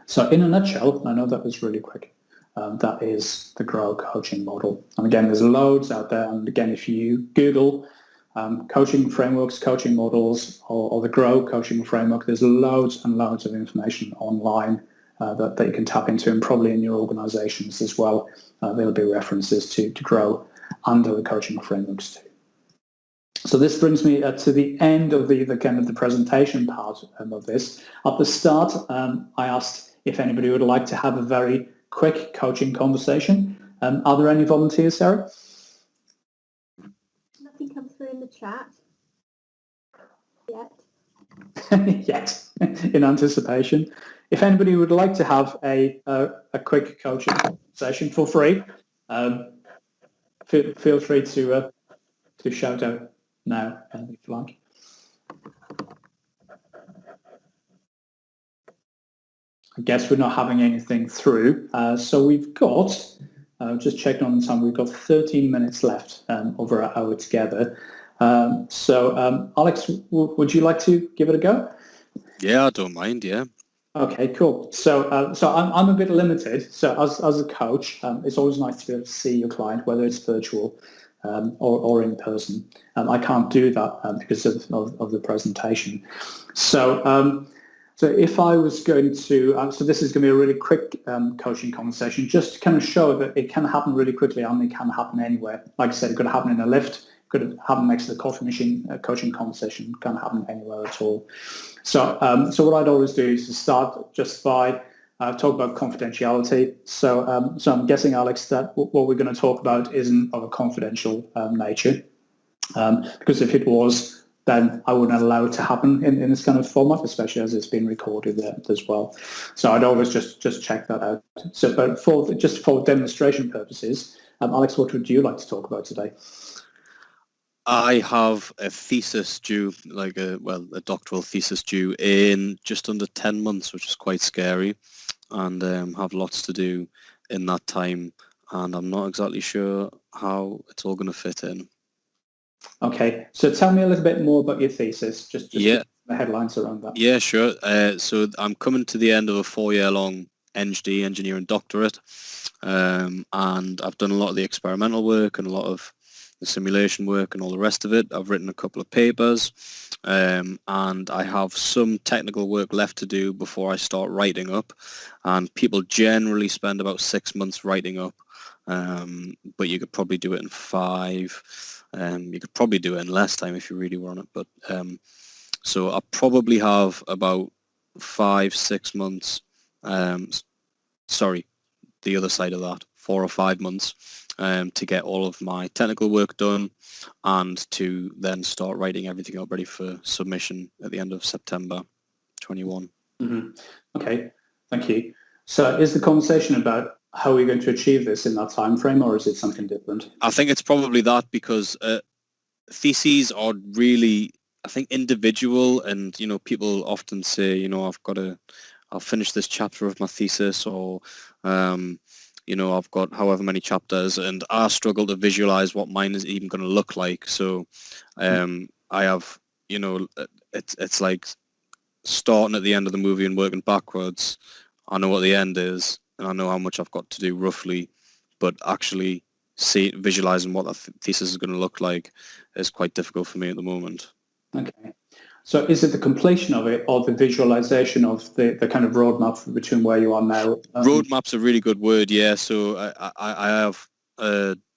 So in a nutshell, I know that was really quick, that is the GROW coaching model. And again, there's loads out there. And again, if you Google coaching frameworks, coaching models, or the GROW coaching framework, there's loads and loads of information online that you can tap into, and probably in your organizations as well. There'll be references to GROW under the coaching frameworks too. So this brings me to the end of the kind of the presentation part of this. At the start, I asked if anybody would like to have a very quick coaching conversation. Are there any volunteers, Sarah? Nothing comes through in the chat yet. Yet, in anticipation. If anybody would like to have a quick coaching session for free, feel free to shout out now if you like. I guess we're not having anything through, so we've got, just checking on the time, we've got 13 minutes left over our hour together. So Alex, would you like to give it a go? Yeah, I don't mind, yeah. Okay, cool. So I'm a bit limited. So as a coach, it's always nice to be able to see your client, whether it's virtual or in person. I can't do that because of the presentation. So if I was going to, so this is going to be a really quick coaching conversation, just to kind of show that it can happen really quickly and it can happen anywhere. Like I said, it could happen in a lift, could happen next to the coffee machine. A coaching conversation can happen anywhere at all. So what I'd always do is to start just by talk about confidentiality. So I'm guessing, Alex, that what we're going to talk about isn't of a confidential nature, because if it was, then I wouldn't allow it to happen in this kind of format, especially as it's been recorded as well. So I'd always just check that out. So, but for demonstration purposes, Alex, what would you like to talk about today? I have a thesis due, a doctoral thesis due in just under 10 months, which is quite scary, and have lots to do in that time, and I'm not exactly sure how it's all going to fit in. Okay, so tell me a little bit more about your thesis, just yeah. the headlines around that. Yeah, sure. So I'm coming to the end of a 4-year-long EngD, engineering doctorate, and I've done a lot of the experimental work and a lot of the simulation work and all the rest of it. I've written a couple of papers, and I have some technical work left to do before I start writing up, and people generally spend about 6 months writing up, but you could probably do it in 5. You could probably do it in less time if you really want it, but so I probably have about 5-6 months, sorry, the other side of that, 4 or 5 months to get all of my technical work done and to then start writing everything up ready for submission at the end of September 21. Mm-hmm. Okay, thank you. So is the conversation about how we're going to achieve this in that time frame, or is it something different? I think it's probably that, because theses are really, I think, individual, and people often say, I'll finish this chapter of my thesis, or I've got however many chapters, and I struggle to visualize what mine is even going to look like. So I have, it's like starting at the end of the movie and working backwards. I know what the end is, and I know how much I've got to do roughly, but actually visualizing what that thesis is going to look like is quite difficult for me at the moment. Okay. So is it the completion of it, or the visualization of the kind of roadmap between where you are now? Roadmap's a really good word, yeah. So I have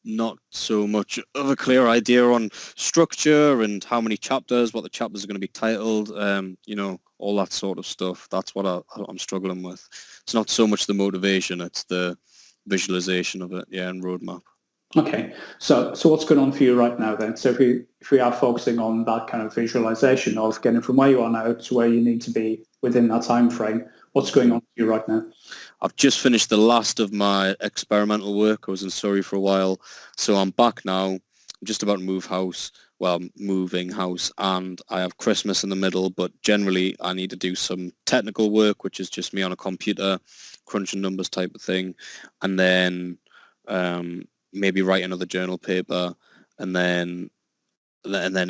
not so much of a clear idea on structure and how many chapters, what the chapters are going to be titled, all that sort of stuff. That's what I'm struggling with. It's not so much the motivation, it's the visualization of it, yeah, and roadmap. Okay, so what's going on for you right now then? So if we are focusing on that kind of visualization of getting from where you are now to where you need to be within that time frame, what's going on for you right now? I've just finished the last of my experimental work. I was in Surrey for a while, so I'm back now. I'm just about to moving house, and I have Christmas in the middle, but generally I need to do some technical work, which is just me on a computer, crunching numbers type of thing, and then maybe write another journal paper, and then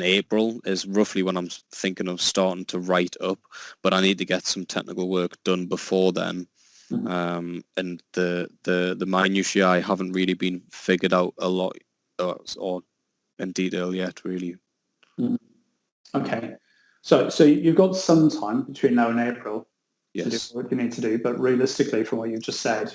April is roughly when I'm thinking of starting to write up, but I need to get some technical work done before then. and the minutiae haven't really been figured out a lot or in detail yet, really. Okay, so you've got some time between now and April to do Yes. what you need to do, but realistically, from what you've just said,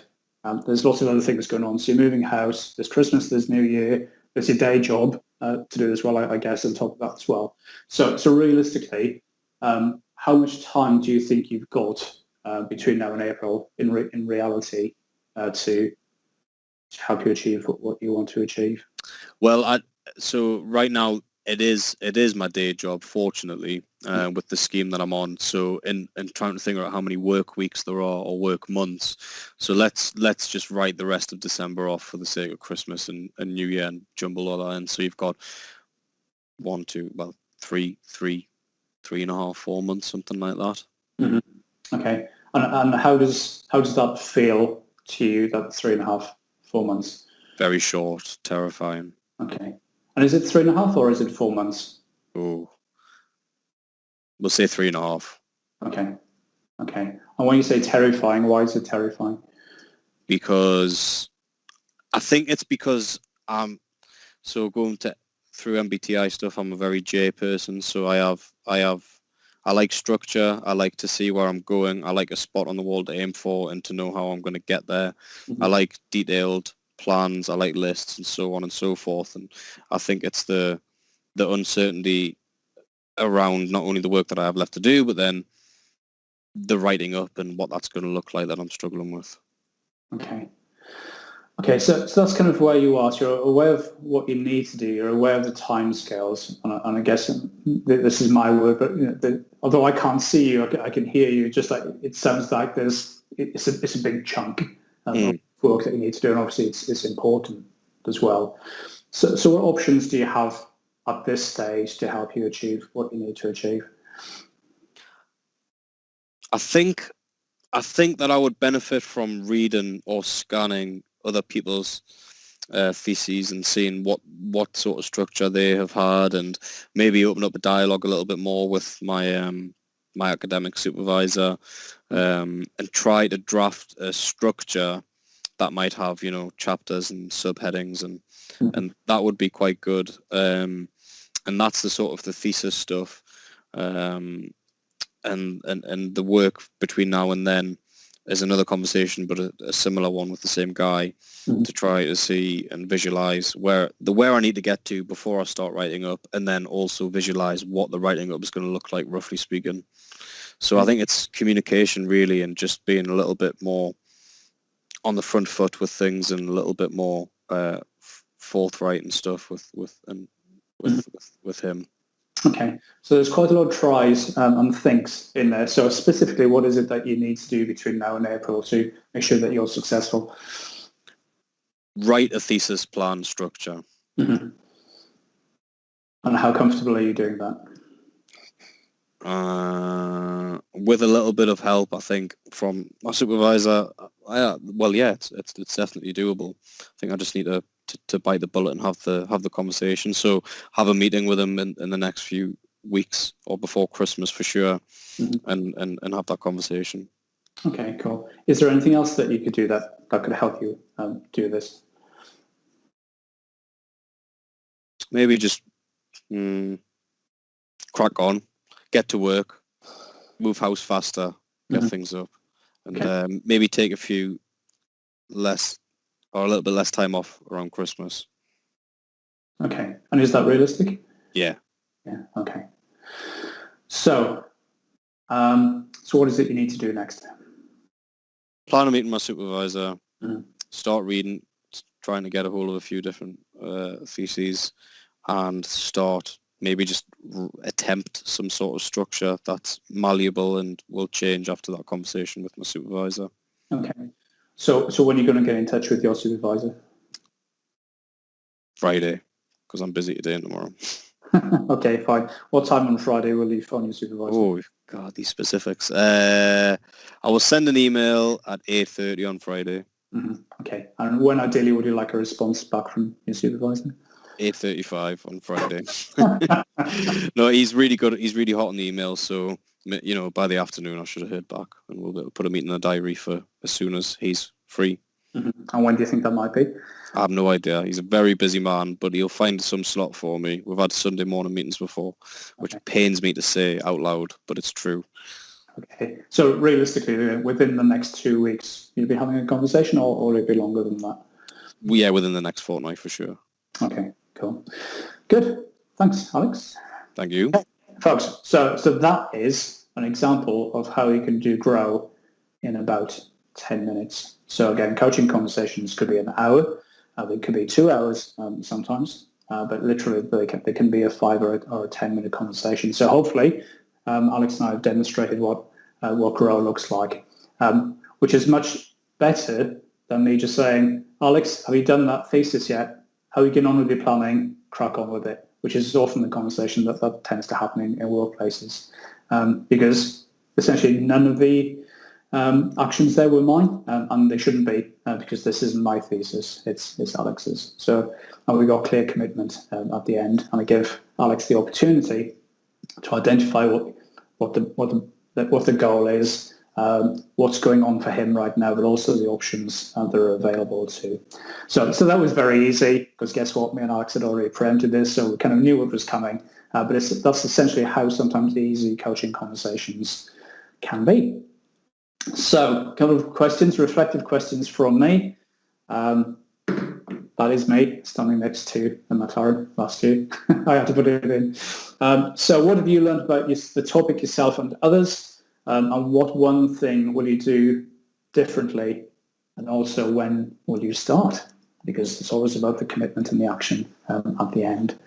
there's lots of other things going on. So you're moving house, there's Christmas, there's New Year, there's your day job to do as well, I guess, on top of that as well. So realistically, how much time do you think you've got between now and April in reality to help you achieve what you want to achieve? Well, so right now it is my day job, fortunately, with the scheme that I'm on. So in trying to figure out how many work weeks there are or work months. So let's just write the rest of December off for the sake of Christmas and New Year and jumble all that in. So you've got 3.5, 4 months, something like that. Okay, and how does that feel to you? That 3.5, 4 months. Very short, terrifying. Okay, and is it 3.5 or is it 4 months? Oh, we'll say 3.5. Okay. And when you say terrifying, why is it terrifying? Because I think it's because so going through MBTI stuff, I'm a very J person, so I like structure. I like to see where I'm going. I like a spot on the wall to aim for and to know how I'm going to get there. I like detailed plans. I like lists and so on and so forth. And I think it's the uncertainty around not only the work that I have left to do, but then the writing up and what that's going to look like that I'm struggling with. Okay, so that's kind of where you are. So you're aware of what you need to do. You're aware of the timescales, and I guess this is my word, but although I can't see you, I can hear you. Just like it sounds like it's a big chunk of work that you need to do, and obviously it's important as well. So what options do you have at this stage to help you achieve what you need to achieve? I think that I would benefit from reading or scanning other people's theses and seeing what sort of structure they have had, and maybe open up a dialogue a little bit more with my my academic supervisor, and try to draft a structure that might have, chapters and subheadings, and that would be quite good. And that's the sort of the thesis stuff, and the work between now and then is another conversation, but a similar one with the same guy, to try to see and visualize where I need to get to before I start writing up, and then also visualize what the writing up is going to look like, roughly speaking. So I think it's communication really, and just being a little bit more on the front foot with things and a little bit more forthright and stuff with him. Okay, so there's quite a lot of tries and thinks in there. So specifically, what is it that you need to do between now and April to make sure that you're successful? Write a thesis plan structure. And how comfortable are you doing that? With a little bit of help, I think, from my supervisor. It's definitely doable. I think I just need to bite the bullet and have the conversation. So have a meeting with him in the next few weeks or before Christmas for sure, and have that conversation. Okay, cool. Is there anything else that you could do that could help you do this? Maybe just crack on, get to work, move house faster, get things up, and maybe take a little bit less time off around Christmas. Okay, and is that realistic? Yeah. Yeah. Okay. So what is it you need to do next? Plan a meeting with my supervisor. Start reading, trying to get a hold of a few different theses, and start maybe just attempt some sort of structure that's malleable and will change after that conversation with my supervisor. Okay. So when are you going to get in touch with your supervisor? Friday, because I'm busy today and tomorrow. Okay, fine. What time on Friday will you phone your supervisor? Oh, God, these specifics. I will send an email at 8:30 on Friday. Okay. And when ideally would you like a response back from your supervisor? 8:35 on Friday. No, he's really good. He's really hot on the email. So, by the afternoon, I should have heard back, and we'll put a meeting in the diary for as soon as he's free. And when do you think that might be? I have no idea. He's a very busy man, but he'll find some slot for me. We've had Sunday morning meetings before, which pains me to say out loud, but it's true. Okay. So realistically, within the next 2 weeks, you'll be having a conversation, or will it be longer than that? Yeah, within the next fortnight for sure. Okay, cool. Good. Thanks, Alex. Thank you. Okay, folks, so that is an example of how you can do grow in about 10 minutes. So again, coaching conversations could be an hour. They could be 2 hours sometimes, but literally they can be a 5 or a 10-minute conversation. So hopefully, Alex and I have demonstrated what grow looks like, which is much better than me just saying, Alex, have you done that thesis yet? How are you getting on with your planning? Crack on with it, which is often the conversation that tends to happen in workplaces, because essentially none of the actions there were mine, and they shouldn't be, because this isn't my thesis, it's Alex's. So we got clear commitment at the end, and I give Alex the opportunity to identify what the goal is, what's going on for him right now, but also the options that are available too. So that was very easy, because guess what? Me and Alex had already preempted this, so we kind of knew what was coming. But that's essentially how sometimes easy coaching conversations can be. So a couple of questions, reflective questions from me. That is me standing next to the McLaren last year. I had to put it in. So what have you learned about the topic yourself and others? And what one thing will you do differently? And also, when will you start? Because it's always about the commitment and the action at the end.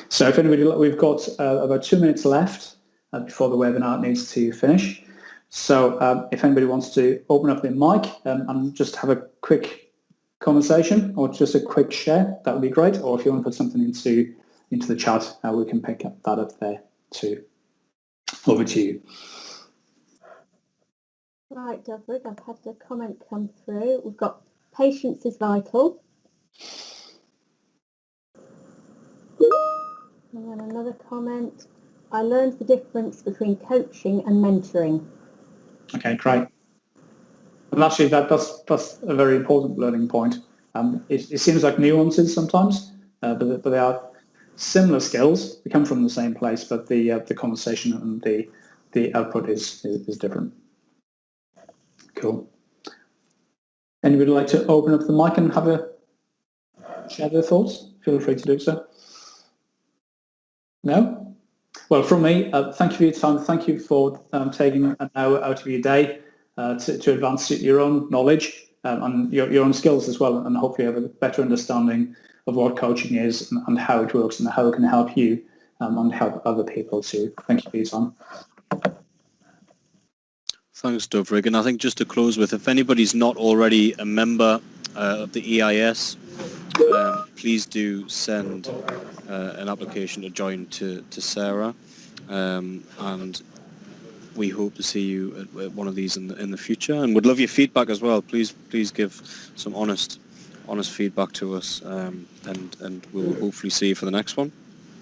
So if anybody, we've got about 2 minutes left before the webinar needs to finish. So if anybody wants to open up their mic and just have a quick conversation or just a quick share, that would be great. Or if you want to put something into the chat, we can pick that up there too. Over to you. Right, Dyfrig, I've had the comment come through. We've got patience is vital. And then another comment. I learned the difference between coaching and mentoring. Okay, great. And actually, that's a very important learning point. It seems like nuances sometimes, but they are similar skills. They come from the same place, but the conversation and the output is different. Cool. Anybody would like to open up the mic and share their thoughts? Feel free to do so. No? Well, from me, thank you for your time. Thank you for taking an hour out of your day to advance your own knowledge and your own skills as well, and hopefully have a better understanding of what coaching is and how it works and how it can help you and help other people too. Thank you for your time. Thanks, Dyfrig. And I think just to close with, if anybody's not already a member of the EIS, please do send an application to join to Sarah, and we hope to see you at one of these in the future. And would love your feedback as well. Please give some honest feedback to us, and we'll hopefully see you for the next one.